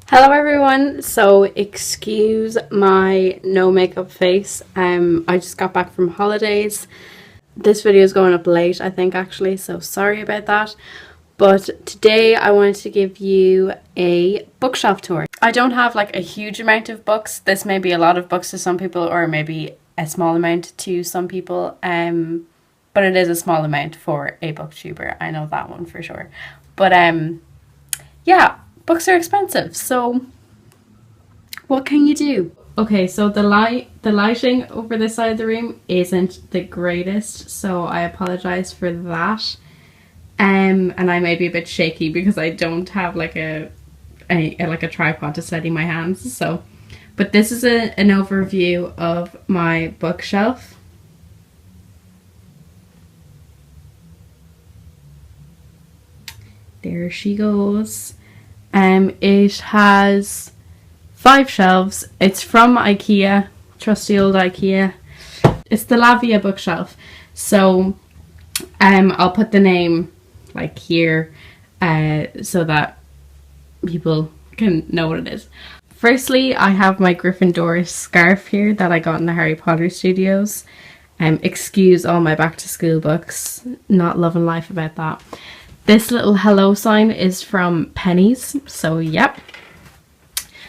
Hello everyone, so excuse my no makeup face. I just got back from holidays. This video is going up late, I think, actually, so sorry about that. But today I wanted to give you a bookshelf tour. I don't have like a huge amount of books. This may be a lot of books to some people, or maybe a small amount to some people. But it is a small amount for a booktuber. I know that one for sure. But yeah, books are expensive, so what can you do? Okay, so the lighting over this side of the room isn't the greatest, so I apologize for that. And I may be a bit shaky because I don't have like a tripod to steady my hands. So, but this is an overview of my bookshelf. There she goes. It has 5 shelves. It's from IKEA, trusty old IKEA. It's the Lavia bookshelf. So I'll put the name like here so that people can know what it is. Firstly, I have my Gryffindor scarf here that I got in the Harry Potter studios. Excuse all my back to school books, not loving life about that. This little hello sign is from Pennies, so yep.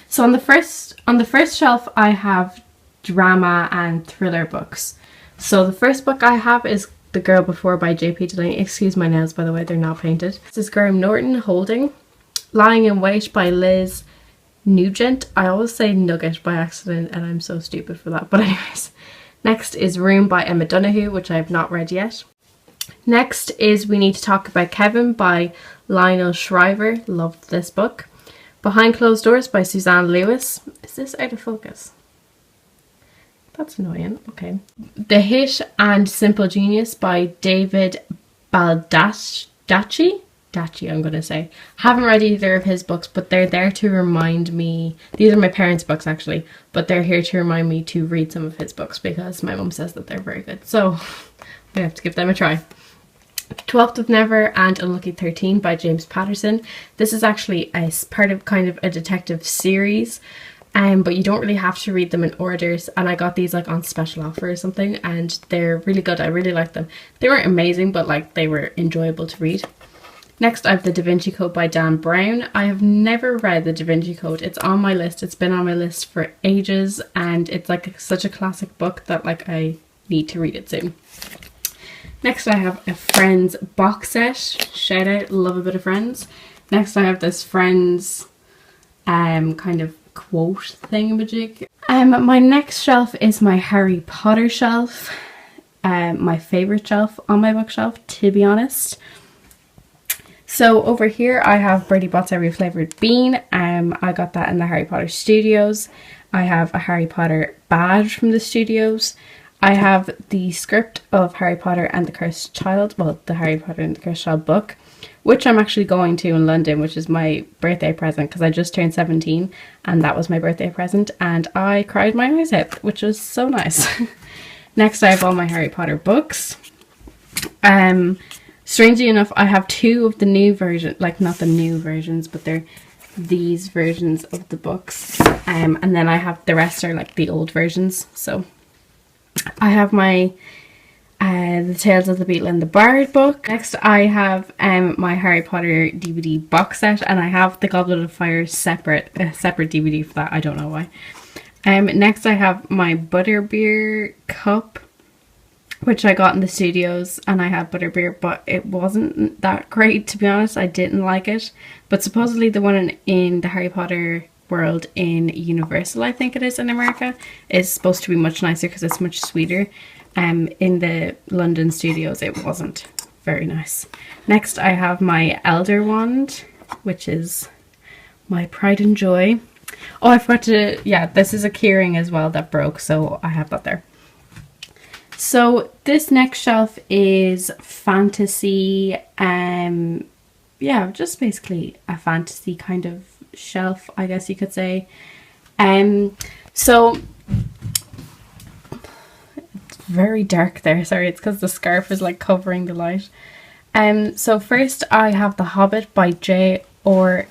So on the first shelf I have drama and thriller books. So the first book I have is The Girl Before by J.P. Delaney. Excuse my nails, by the way, they're not painted. This is Graham Norton Holding. Lying in Wait by Liz Nugent. I always say Nugget by accident and I'm so stupid for that, but anyways. Next is Room by Emma Donoghue, which I have not read yet. Next is We Need to Talk About Kevin by Lionel Shriver. Loved this book. Behind Closed Doors by Suzanne Lewis. Is this out of focus? That's annoying. Okay. The Hit and Simple Genius by David Baldacci. I'm going to say. Haven't read either of his books, but they're there to remind me. These are my parents' books actually, but they're here to remind me to read some of his books because my mum says that they're very good. So I have to give them a try. 12th of Never and Unlucky 13 by James Patterson. This is actually a part of kind of a detective series, but you don't really have to read them in orders, and I got these like on special offer or something, and they're really good. I really like them. They weren't amazing, but like they were enjoyable to read. Next I have The Da Vinci Code by Dan Brown. I have never read The Da Vinci Code. It's on my list. It's been on my list for ages, and it's like such a classic book that like I need to read it soon. Next I have a Friends box set. Shout out, love a bit of Friends. Next I have this Friends kind of quote thingamajig. My next shelf is my Harry Potter shelf. My favourite shelf on my bookshelf, to be honest. So over here I have Bertie Bott's Every Flavoured Bean. I got that in the Harry Potter studios. I have a Harry Potter badge from the studios. I have the script of Harry Potter and the Cursed Child, well, the Harry Potter and the Cursed Child book, which I'm actually going to in London, which is my birthday present because I just turned 17 and that was my birthday present, and I cried my eyes out, which was so nice. Next I have all my Harry Potter books. Strangely enough, I have 2 of the new version, like not the new versions, but they're these versions of the books, and then I have the rest are like the old versions. So I have my The Tales of the Beetle and the Bard book. Next I have my Harry Potter DVD box set, and I have the Goblet of Fire separate DVD for that. I don't know why. Next I have my Butterbeer cup, which I got in the studios, and I had butterbeer, but it wasn't that great, to be honest. I didn't like it, but supposedly the one in the Harry Potter world in Universal, I think it is in America, is supposed to be much nicer because it's much sweeter. In the London studios it wasn't very nice. Next I have my Elder Wand, which is my pride and joy. Oh, I forgot to, yeah, this is a keyring as well that broke, so I have that there. So this next shelf is fantasy, yeah, just basically a fantasy kind of shelf, I guess you could say. So it's very dark there, sorry, it's because the scarf is like covering the light. So first I have The Hobbit by J.R.R.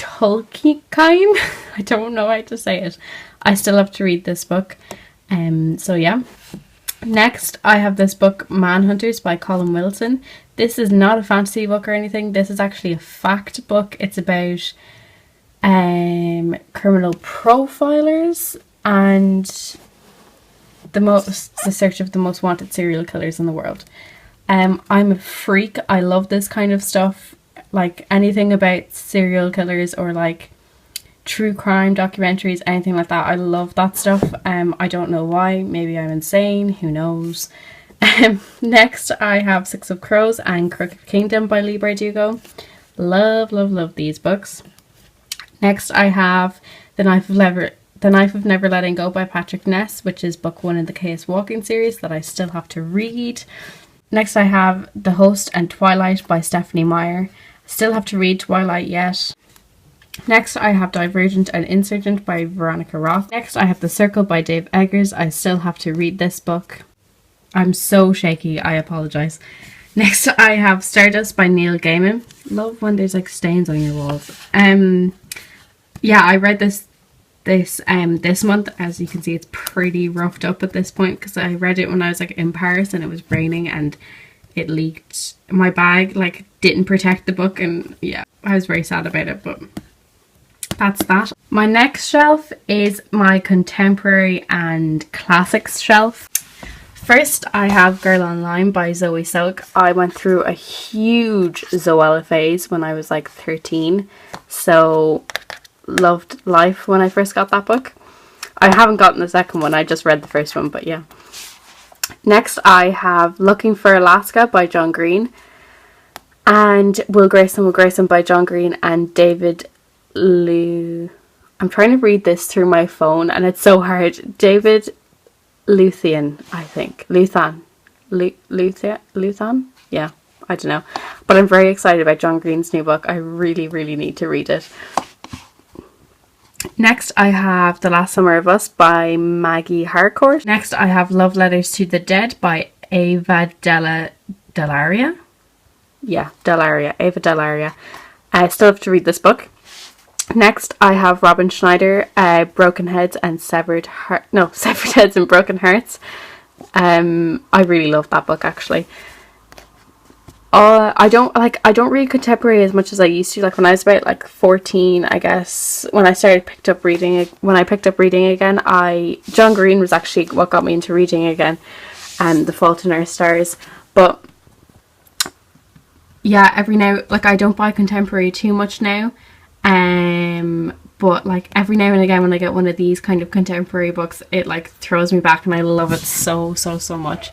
Tolkien. I don't know how to say it. I still have to read this book. So yeah. Next, I have this book, Manhunters by Colin Wilson. This is not a fantasy book or anything. This is actually a fact book. It's about criminal profilers and the search of the most wanted serial killers in the world. I'm a freak. I love this kind of stuff. Like anything about serial killers or like true crime documentaries, anything like that. I love that stuff. I don't know why. Maybe I'm insane. Who knows? Next, I have Six of Crows and Crooked Kingdom by Leigh Bardugo. Love these books. Next, I have The Knife of Never Letting Go by Patrick Ness, which is book 1 in the Chaos Walking series that I still have to read. Next, I have The Host and Twilight by Stephanie Meyer. Still have to read Twilight yet. Next, I have Divergent and Insurgent by Veronica Roth. Next, I have The Circle by Dave Eggers. I still have to read this book. I'm so shaky, I apologise. Next, I have Stardust by Neil Gaiman. Love when there's like stains on your walls. Yeah, I read this month. As you can see, it's pretty roughed up at this point because I read it when I was like in Paris and it was raining and it leaked. My bag like didn't protect the book, and yeah, I was very sad about it, but that's that. My next shelf is my contemporary and classics shelf. First, I have Girl Online by Zoe Silk. I went through a huge Zoella phase when I was like 13, so loved life when I first got that book. I haven't gotten the second one, I just read the first one, but yeah. Next, I have Looking for Alaska by John Green, and Will Grayson by John Green and David I'm trying to read this through my phone and it's so hard. David Luthan, I think. Luthan? Yeah, I don't know. But I'm very excited about John Green's new book. I really need to read it. Next, I have The Last Summer of Us by Maggie Harcourt. Next, I have Love Letters to the Dead by Ava Delaria. Yeah, Ava Delaria. I still have to read this book. Next, I have Robin Schneider, Broken Heads and Severed Heads and Broken Hearts. I really love that book actually. I don't read contemporary as much as I used to. Like when I was about like 14, I guess, when I picked up reading again, John Green was actually what got me into reading again, and The Fault in Our Stars. But yeah, every now, like I don't buy contemporary too much now. But like every now and again when I get one of these kind of contemporary books, it like throws me back and I love it so much.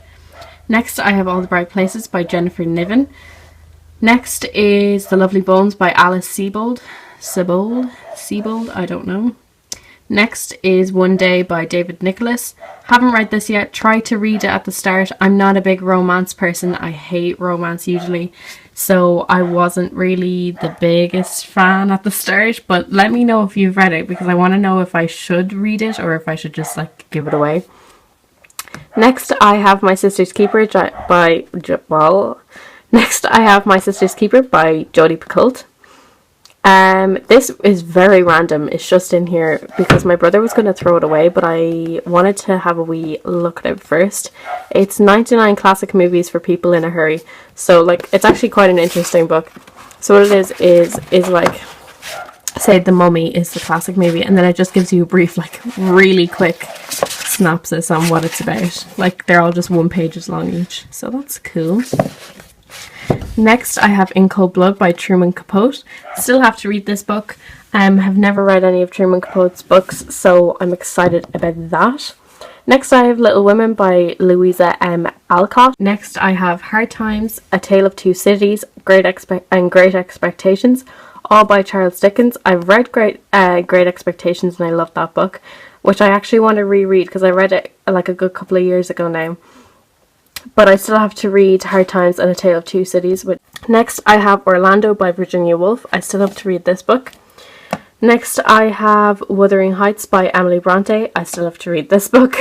Next, I have All the Bright Places by Jennifer Niven. Next is The Lovely Bones by Alice Sebold, I don't know. Next is One Day by David Nicholas. Haven't read this yet. Tried to read it at the start. I'm not a big romance person. I hate romance usually. So I wasn't really the biggest fan at the start. But let me know if you've read it, because I want to know if I should read it or if I should just like give it away. Next, I have My Sister's Keeper by Jodie Picoult. This is very random. It's just in here because my brother was going to throw it away, but I wanted to have a wee look at it first. It's 99 classic movies for people in a hurry. So like it's actually quite an interesting book. So what it is like, say The Mummy is the classic movie, and then it just gives you a brief, like really quick synopsis on what it's about. Like they're all just 1 page long each. So that's cool. Next, I have In Cold Blood by Truman Capote. Still have to read this book. Have never read any of Truman Capote's books, so I'm excited about that. Next, I have Little Women by Louisa M. Alcott. Next, I have Hard Times, A Tale of Two Cities, Great Expectations, all by Charles Dickens. I've read Great Expectations and I love that book, which I actually want to reread because I read it like a good couple of years ago now. But I still have to read Hard Times and A Tale of Two Cities. Next, I have Orlando by Virginia Woolf. I still have to read this book. Next, I have Wuthering Heights by Emily Bronte. I still have to read this book.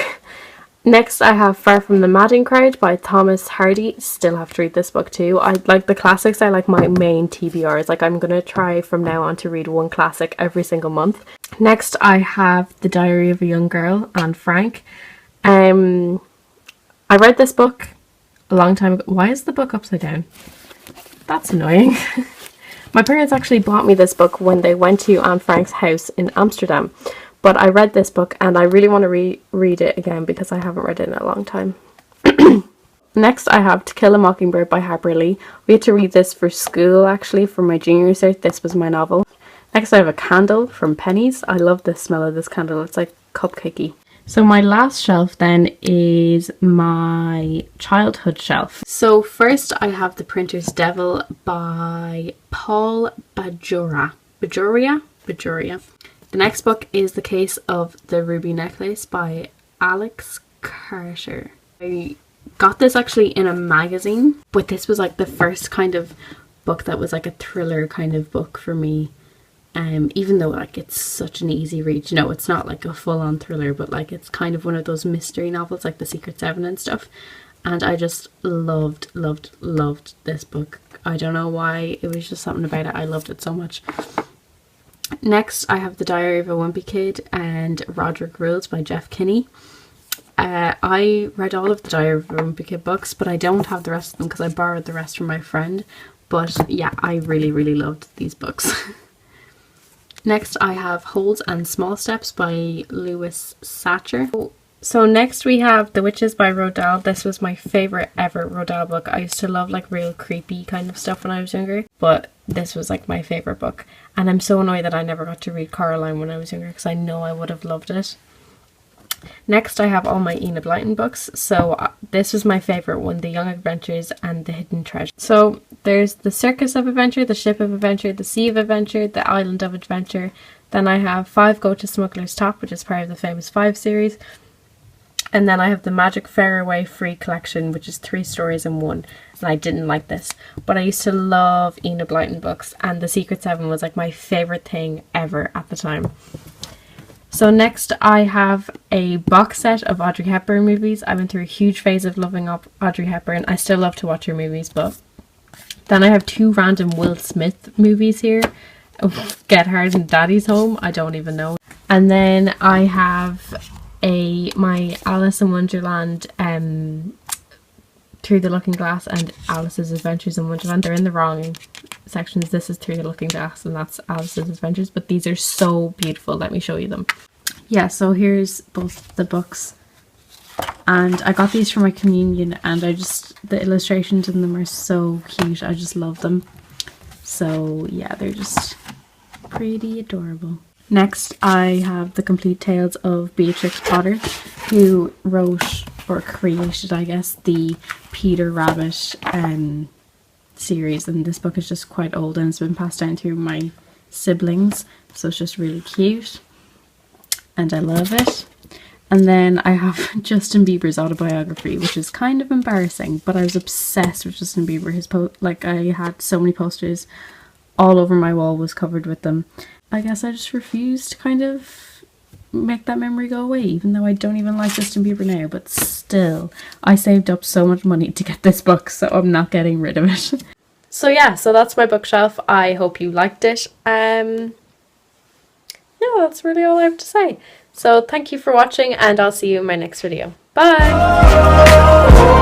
Next, I have Far From the Madding Crowd by Thomas Hardy. Still have to read this book too. I like the classics. I like my main TBRs. Like, I'm going to try from now on to read one classic every single month. Next, I have The Diary of a Young Girl, Anne Frank. I read this book a long time ago. Why is the book upside down? That's annoying. My parents actually bought me this book when they went to Anne Frank's house in Amsterdam. But I read this book and I really want to read it again because I haven't read it in a long time. Next, I have To Kill a Mockingbird by Harper Lee. We had to read this for school, actually, for my junior cert. This was my novel. Next, I have A Candle from Pennies. I love the smell of this candle. It's like cupcakey. So my last shelf then is my childhood shelf. So first I have The Printer's Devil by Paul Bajoria. The next book is The Case of the Ruby Necklace by Alex Carter. I got this actually in a magazine, but this was like the first kind of book that was like a thriller kind of book for me. Even though like it's such an easy read, you know, it's not like a full-on thriller, but like it's kind of one of those mystery novels like The Secret Seven and stuff. And I just loved this book. I don't know why, it was just something about it. I loved it so much. Next, I have The Diary of a Wimpy Kid and Roderick Rules by Jeff Kinney. I read all of the Diary of a Wimpy Kid books, but I don't have the rest of them because I borrowed the rest from my friend. But yeah, I really loved these books. Next, I have Holes and Small Steps by Lewis Satcher. So next we have The Witches by Roald Dahl. This was my favourite ever Roald Dahl book. I used to love like real creepy kind of stuff when I was younger, but this was like my favourite book. And I'm so annoyed that I never got to read Coraline when I was younger because I know I would have loved it. Next, I have all my Enid Blyton books. So this was my favourite one, The Young Adventures and The Hidden Treasure. So there's The Circus of Adventure, The Ship of Adventure, The Sea of Adventure, The Island of Adventure. Then I have 5 Go to Smuggler's Top, which is part of the Famous 5 series. And then I have the Magic Fairway Free Collection, which is 3 stories in one. And I didn't like this, but I used to love Enid Blyton books, and The Secret Seven was like my favourite thing ever at the time. So next I have a box set of Audrey Hepburn movies. I went through a huge phase of loving up Audrey Hepburn. I still love to watch her movies, but then I have 2 random Will Smith movies here. Get Hard and Daddy's Home. I don't even know. And then I have my Alice in Wonderland Through the Looking Glass and Alice's Adventures in Wonderland. They're in the wrong sections. This is Through the Looking Glass and that's Alice's Adventures, but these are so beautiful. Let me show you them. Yeah, so here's both the books, and I got these for my communion, and the illustrations in them are so cute. I just love them. So yeah, they're just pretty adorable. Next, I have The Complete Tales of Beatrix Potter, who wrote or created, I guess, the Peter Rabbit series, and this book is just quite old and it's been passed down through my siblings, so it's just really cute and I love it. And then I have Justin Bieber's autobiography, which is kind of embarrassing, but I was obsessed with Justin Bieber. Like I had so many posters all over my wall, was covered with them. I guess I just refused to kind of make that memory go away, even though I don't even like Justin Bieber now, but still, I saved up so much money to get this book, so I'm not getting rid of it. So yeah, so that's my bookshelf. I hope you liked it. Yeah, that's really all I have to say. So thank you for watching, and I'll see you in my next video. Bye!